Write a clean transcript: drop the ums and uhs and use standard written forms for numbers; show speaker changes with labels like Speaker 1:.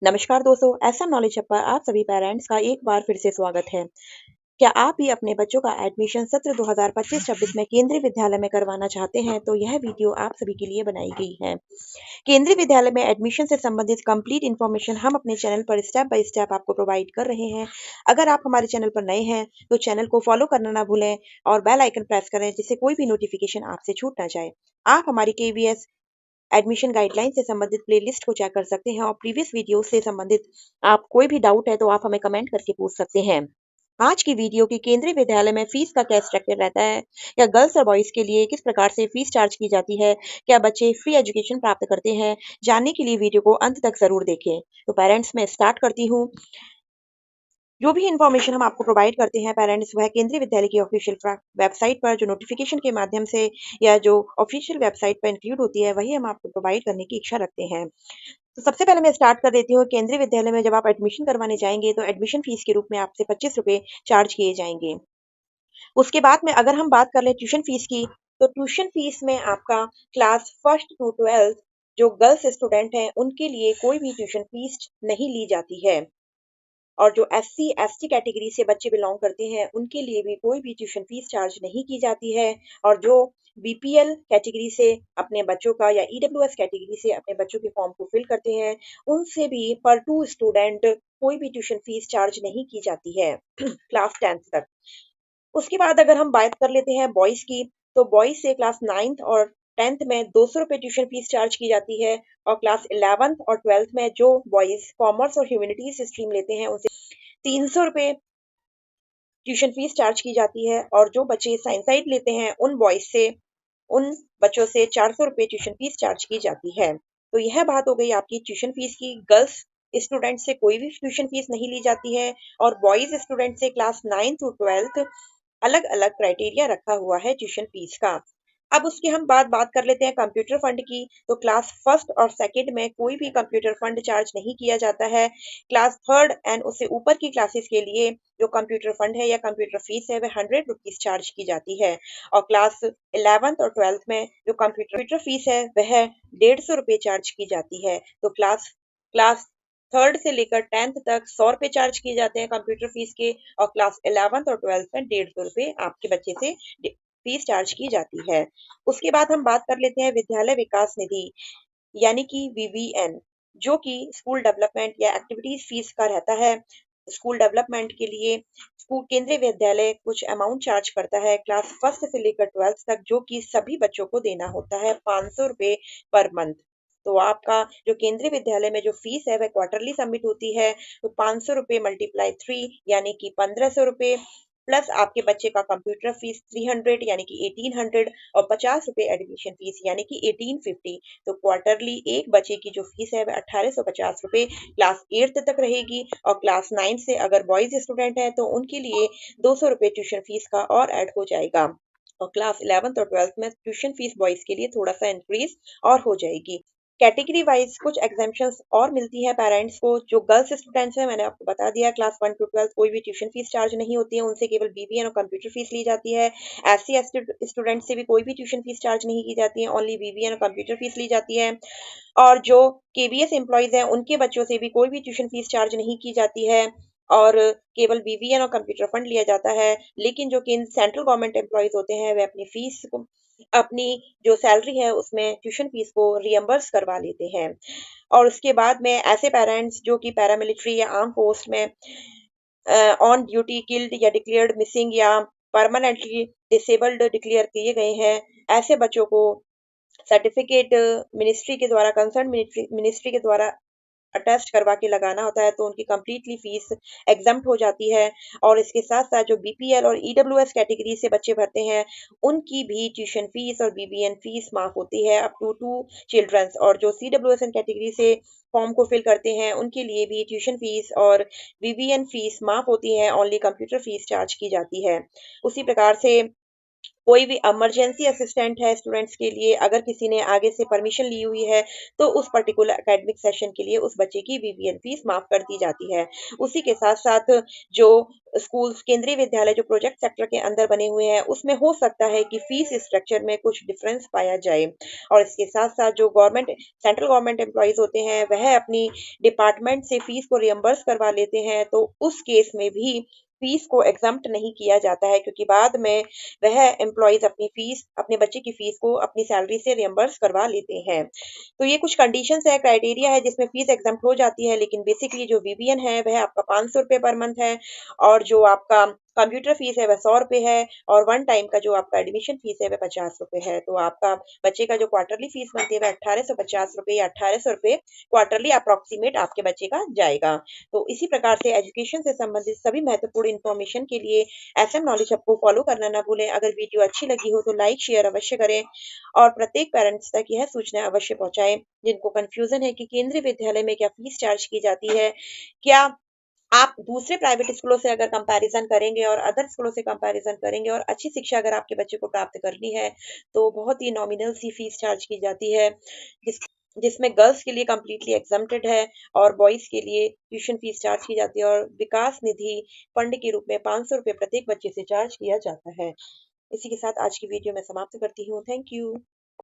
Speaker 1: नमस्कार दोस्तों, SM knowledge hub पर आप सभी पेरेंट्स का एक बार फिर से स्वागत है। क्या आप भी अपने बच्चों का एडमिशन सत्र 2025-26 में केंद्रीय विद्यालय में करवाना चाहते हैं? तो यह वीडियो आप सभी के लिए बनाई गई है। केंद्रीय विद्यालय में एडमिशन से संबंधित कंप्लीट इन्फॉर्मेशन हम अपने चैनल पर स्टेप बाय स्टेप आपको प्रोवाइड कर रहे हैं। अगर आप हमारे चैनल पर नए हैं, तो चैनल को फॉलो करना ना भूलें और बेल आइकन प्रेस करें जिससे कोई भी नोटिफिकेशन आपसे छूट ना जाए। आप हमारी केवीएस एडमिशन गाइडलाइन से संबंधित प्लेलिस्ट को चेक कर सकते हैं और प्रीवियस वीडियो से संबंधित आप कोई भी डाउट है तो आप हमें कमेंट करके पूछ सकते हैं। आज की वीडियो की केंद्रीय विद्यालय में फीस का क्या स्ट्रक्चर रहता है, या गर्ल्स और बॉयज के लिए किस प्रकार से फीस चार्ज की जाती है, क्या बच्चे फ्री एजुकेशन प्राप्त करते हैं, जानने के लिए वीडियो को अंत तक जरूर देखें। तो पेरेंट्स मैं स्टार्ट करती हूँ। जो भी इन्फॉर्मेशन हम आपको प्रोवाइड करते हैं पेरेंट्स, वह केंद्रीय विद्यालय की ऑफिशियल वेबसाइट पर जो नोटिफिकेशन के माध्यम से या जो ऑफिशियल वेबसाइट पर इंक्लूड होती है वही हम आपको प्रोवाइड करने की इच्छा रखते हैं। तो सबसे पहले मैं स्टार्ट कर देती हूँ। केंद्रीय विद्यालय में जब आप एडमिशन करवाने जाएंगे तो एडमिशन फीस के रूप में आपसे 25 रुपये चार्ज किए जाएंगे। उसके बाद में अगर हम बात कर लें ट्यूशन फीस की, तो ट्यूशन फीस में आपका क्लास फर्स्ट टू 12 जो गर्ल्स स्टूडेंट हैं उनके लिए कोई भी ट्यूशन फीस नहीं ली जाती है, और जो एससी एसटी कैटेगरी से बच्चे बिलोंग करते हैं उनके लिए भी कोई भी ट्यूशन फीस चार्ज नहीं की जाती है। और जो बीपीएल कैटेगरी से अपने बच्चों का या ईडब्ल्यूएस कैटेगरी से अपने बच्चों के फॉर्म को फिल करते हैं उनसे भी पर टू स्टूडेंट कोई भी ट्यूशन फीस चार्ज नहीं की जाती है क्लास 10th तक। उसके बाद अगर हम बात कर लेते हैं बॉयज की, तो बॉयज से क्लास 9th और 10th में 200 रुपये ट्यूशन फीस चार्ज की जाती है, और क्लास 11th और 12th में जो बॉयज कॉमर्स और ह्यूमैनिटीज स्ट्रीम लेते हैं उनसे 300 रुपये ट्यूशन फीस चार्ज की जाती है, और जो बच्चे साइंस साइड लेते हैं उन बच्चों से 400 रुपये ट्यूशन फीस चार्ज की जाती है। तो यह बात हो गई आपकी ट्यूशन फीस की। गर्ल्स स्टूडेंट से कोई भी ट्यूशन फीस नहीं ली जाती है, और बॉयज स्टूडेंट से क्लास 9 to 12 अलग अलग क्राइटेरिया रखा हुआ है ट्यूशन फीस का। अब उसकी हम बात कर लेते हैं कंप्यूटर फंड की। तो क्लास फर्स्ट और सेकंड में कोई भी कंप्यूटर फंड चार्ज नहीं किया जाता है। क्लास थर्ड एंड उससे ऊपर की क्लासेस के लिए जो कंप्यूटर फंड है या कंप्यूटर फीस है वह 100 रुपीज चार्ज की जाती है, और क्लास 11th और 12th में जो कंप्यूटर फीस है वह 150 रुपये चार्ज की जाती है। तो क्लास क्लास थर्ड से लेकर 10th तक 100 रुपये चार्ज किए जाते हैं कंप्यूटर फीस के, और क्लास 11th और 12th में 150 रुपये आपके बच्चे से फीस चार्ज की जाती है। उसके बाद हम बात कर लेते हैं विद्यालय विकास निधि यानी कि वीवीएन, जो कि स्कूल डेवलपमेंट या एक्टिविटीज फीस का रहता है। स्कूल डेवलपमेंट के लिए स्कूल केंद्रीय विद्यालय कुछ अमाउंट चार्ज करता है क्लास फर्स्ट से लेकर 12th तक, जो कि सभी बच्चों को देना होता है 500 रुपये पर मंथ। तो आपका जो केंद्रीय विद्यालय में जो फीस है वह क्वार्टरली सबमिट होती है। तो 500 रुपये मल्टीप्लाई 3 यानी कि 1500 रुपये, प्लस आपके बच्चे का कंप्यूटर फीस 300 यानी कि 1800, और 50 रुपये एडमिशन फीस यानी कि 1850। तो क्वार्टरली एक बच्चे की जो फीस है वह 1850 रुपये क्लास 8th तक रहेगी, और क्लास 9 से अगर बॉयज स्टूडेंट है तो उनके लिए 200 रुपये ट्यूशन फीस का और ऐड हो जाएगा, और क्लास 11th और 12th में ट्यूशन फीस बॉयज के लिए थोड़ा सा इंक्रीज और हो जाएगी। कैटेगरी वाइज कुछ एग्जाम्पशंस और मिलती है पेरेंट्स को। जो गर्ल्स स्टूडेंट्स हैं मैंने आपको बता दिया, क्लास 1 to 12 कोई भी ट्यूशन फीस चार्ज नहीं होती है, उनसे केवल बीबीएन और कंप्यूटर फीस ली जाती है। एससी एसटी स्टूडेंट से भी कोई भी ट्यूशन फीस चार्ज नहीं की जाती है, ओनली बीबीएन और कंप्यूटर फीस ली जाती है। और जो केबीएस एम्प्लॉयज हैं उनके बच्चों से भी कोई भी ट्यूशन फीस चार्ज नहीं की जाती है, और केवल बीवीएन और कंप्यूटर फंड लिया जाता है। लेकिन जो कि सेंट्रल गवर्नमेंट एम्प्लॉयज होते हैं वे अपनी फीस को, अपनी जो सैलरी है उसमें ट्यूशन फीस को रियम्बर्स करवा लेते हैं। और उसके बाद में ऐसे पेरेंट्स जो कि पैरामिलिट्री या आर्म पोस्ट में ऑन ड्यूटी किल्ड या डिक्लेयर्ड मिसिंग या परमानेंटली डिसेबल्ड डिक्लेयर किए गए हैं, ऐसे बच्चों को सर्टिफिकेट मिनिस्ट्री के द्वारा, कंसर्न मिनिस्ट्री के द्वारा अटेस्ट करवा के लगाना होता है, तो उनकी कंप्लीटली फीस एग्जम्प्ट हो जाती है। और इसके साथ साथ जो बीपीएल और ईडब्ल्यूएस कैटेगरी से बच्चे भरते हैं उनकी भी ट्यूशन फीस और बीबीएन फीस माफ होती है अप टू 2 चिल्ड्रंस, और जो सीडब्ल्यूएस कैटेगरी से फॉर्म को फिल करते हैं उनके लिए भी ट्यूशन फीस और बीबीएन फीस माफ होती है, ओनली कंप्यूटर फीस चार्ज की जाती है। उसी प्रकार से कोई भी इमरजेंसी असिस्टेंट है स्टूडेंट्स के लिए, अगर किसी ने आगे से परमिशन ली हुई है, तो उस पर्टिकुलर एकेडमिक सेशन के लिए उस बच्चे की वीवीएन फीस माफ कर दी जाती है। उसी के साथ-साथ जो स्कूल्स केंद्रीय विद्यालय जो प्रोजेक्ट सेक्टर के अंदर बने हुए हैं, उसमें हो सकता है कि फीस स्ट्रक्चर में कुछ डिफरेंस पाया जाए। और इसके साथ-साथ जो गवर्नमेंट सेंट्रल गवर्नमेंट एम्प्लॉइज़ होते हैं, वह अपनी डिपार्टमेंट से फीस को रियम्बर्स करवा लेते हैं, तो उस केस में भी फीस को एग्जम्प्ट नहीं किया जाता है, क्योंकि बाद में वह एम्प्लॉइज अपनी फीस अपने बच्चे की फीस को अपनी सैलरी से रियम्बर्स करवा लेते हैं। तो ये कुछ कंडीशंस है, क्राइटेरिया है जिसमें फीस एग्जम्प्ट हो जाती है, लेकिन बेसिकली जो वीवीएन है वह आपका 500 रुपए पर मंथ है, और जो आपका कंप्यूटर फीस है वह 100 रुपए है, और वन टाइम का जो आपका एडमिशन फीस है वह 50 रुपए है। तो आपका बच्चे का जो क्वार्टरली फीस बनती है वह 1850 रुपए या 1800 रुपए क्वार्टरली अप्रोक्सीमेट आपके बच्चे का जाएगा। तो इसी प्रकार से एजुकेशन से संबंधित सभी महत्वपूर्ण इन्फॉर्मेशन के लिए एसएम नॉलेज हब को फॉलो करना ना भूलें। अगर वीडियो अच्छी लगी हो तो लाइक शेयर अवश्य करें, और प्रत्येक पेरेंट्स तक यह सूचना अवश्य पहुंचाएं जिनको कंफ्यूजन है कि केंद्रीय विद्यालय में क्या फीस चार्ज की जाती है। क्या आप दूसरे प्राइवेट स्कूलों से अगर कंपैरिजन करेंगे और अदर स्कूलों से कंपैरिजन करेंगे और अच्छी शिक्षा अगर आपके बच्चे को प्राप्त करनी है, तो बहुत ही नॉमिनल सी फीस चार्ज की जाती है, जिस जिसमें गर्ल्स के लिए कंप्लीटली एग्जम्प्टेड है, और बॉयज के लिए ट्यूशन फीस चार्ज की जाती है, और विकास निधि फंड के रूप में 500 रुपए प्रत्येक बच्चे से चार्ज किया जाता है। इसी के साथ आज की वीडियो मैं समाप्त करती हूँ। Thank you.